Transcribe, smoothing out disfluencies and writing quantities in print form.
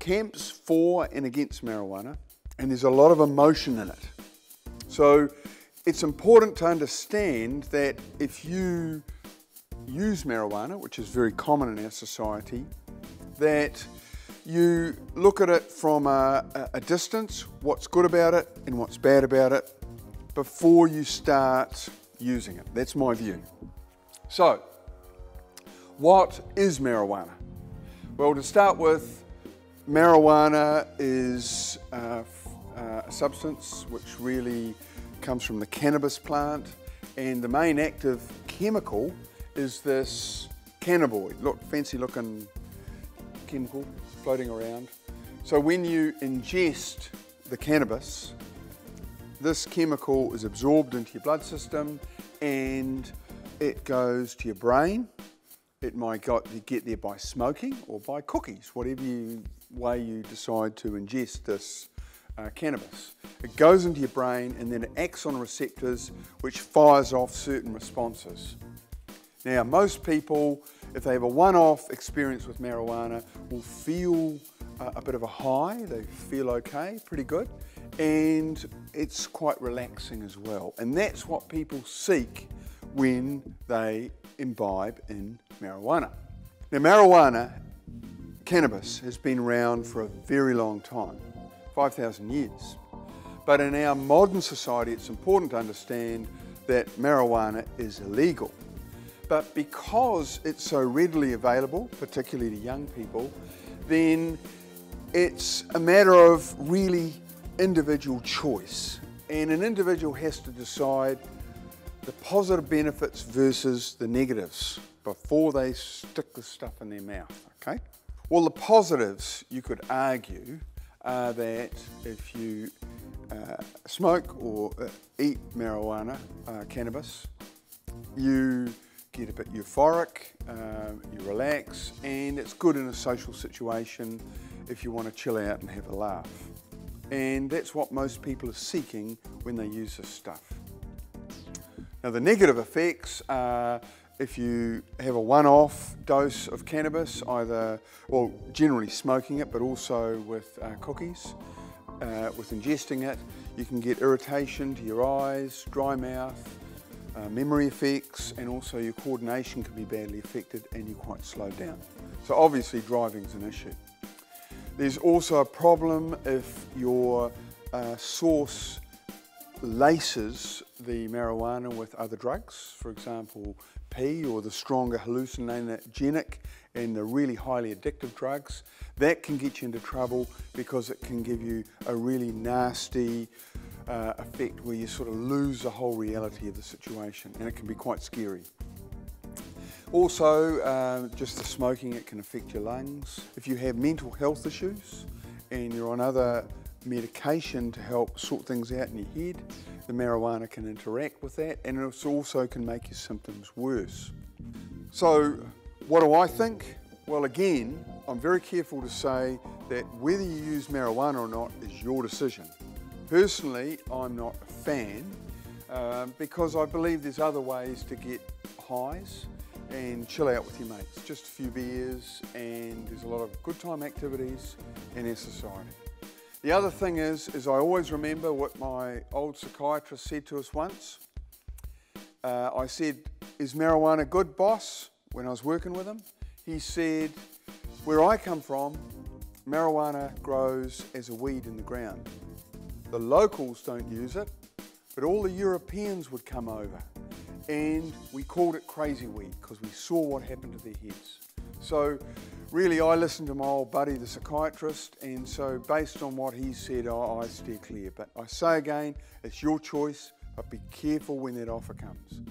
camps for and against marijuana, and there's a lot of emotion in it. So it's important to understand that if you use marijuana, which is very common in our society, that you look at it from a distance, what's good about it and what's bad about it, before you start using it. That's my view. So, what is marijuana? Well, to start with, marijuana is a substance which really comes from the cannabis plant, and the main active chemical is this cannabinoid. Look, fancy looking chemical floating around. So when you ingest the cannabis, this chemical is absorbed into your blood system and it goes to your brain. It might get there by smoking or by cookies, whatever way you decide to ingest this cannabis. It goes into your brain and then it acts on receptors which fires off certain responses. Now, most people, if they have a one-off experience with marijuana, will feel a bit of a high. They feel okay, pretty good, and it's quite relaxing as well. And that's what people seek when they imbibe in marijuana. Now, marijuana, cannabis, has been around for a very long time, 5,000 years. But in our modern society, it's important to understand that marijuana is illegal. But because it's so readily available, particularly to young people, then it's a matter of really individual choice. And an individual has to decide the positive benefits versus the negatives before they stick the stuff in their mouth, okay? Well, the positives, you could argue, are that if you smoke or eat marijuana, cannabis, you get a bit euphoric, you relax, and it's good in a social situation if you want to chill out and have a laugh. And that's what most people are seeking when they use this stuff. Now, the negative effects are if you have a one-off dose of cannabis, either, well, generally smoking it, but also with cookies, with ingesting it, you can get irritation to your eyes, dry mouth, memory effects, and also your coordination can be badly affected and you're quite slowed down. So obviously driving is an issue. There's also a problem if your source laces the marijuana with other drugs, for example P or the stronger hallucinogenic and the really highly addictive drugs. That can get you into trouble because it can give you a really nasty effect where you sort of lose the whole reality of the situation, and it can be quite scary. Also, just the smoking, it can affect your lungs. If you have mental health issues and you're on other medication to help sort things out in your head, the marijuana can interact with that, and it also can make your symptoms worse. So what do I think? Well, again, I'm very careful to say that whether you use marijuana or not is your decision. Personally, I'm not a fan because I believe there's other ways to get highs and chill out with your mates. Just a few beers, and there's a lot of good time activities in our society. The other thing is I always remember what my old psychiatrist said to us once. I said, "Is marijuana good, boss?" when I was working with him. He said, "Where I come from, marijuana grows as a weed in the ground. The locals don't use it, but all the Europeans would come over, and we called it crazy weed because we saw what happened to their heads." So really, I listened to my old buddy, the psychiatrist, and so based on what he said, I steer clear. But I say again, it's your choice, but be careful when that offer comes.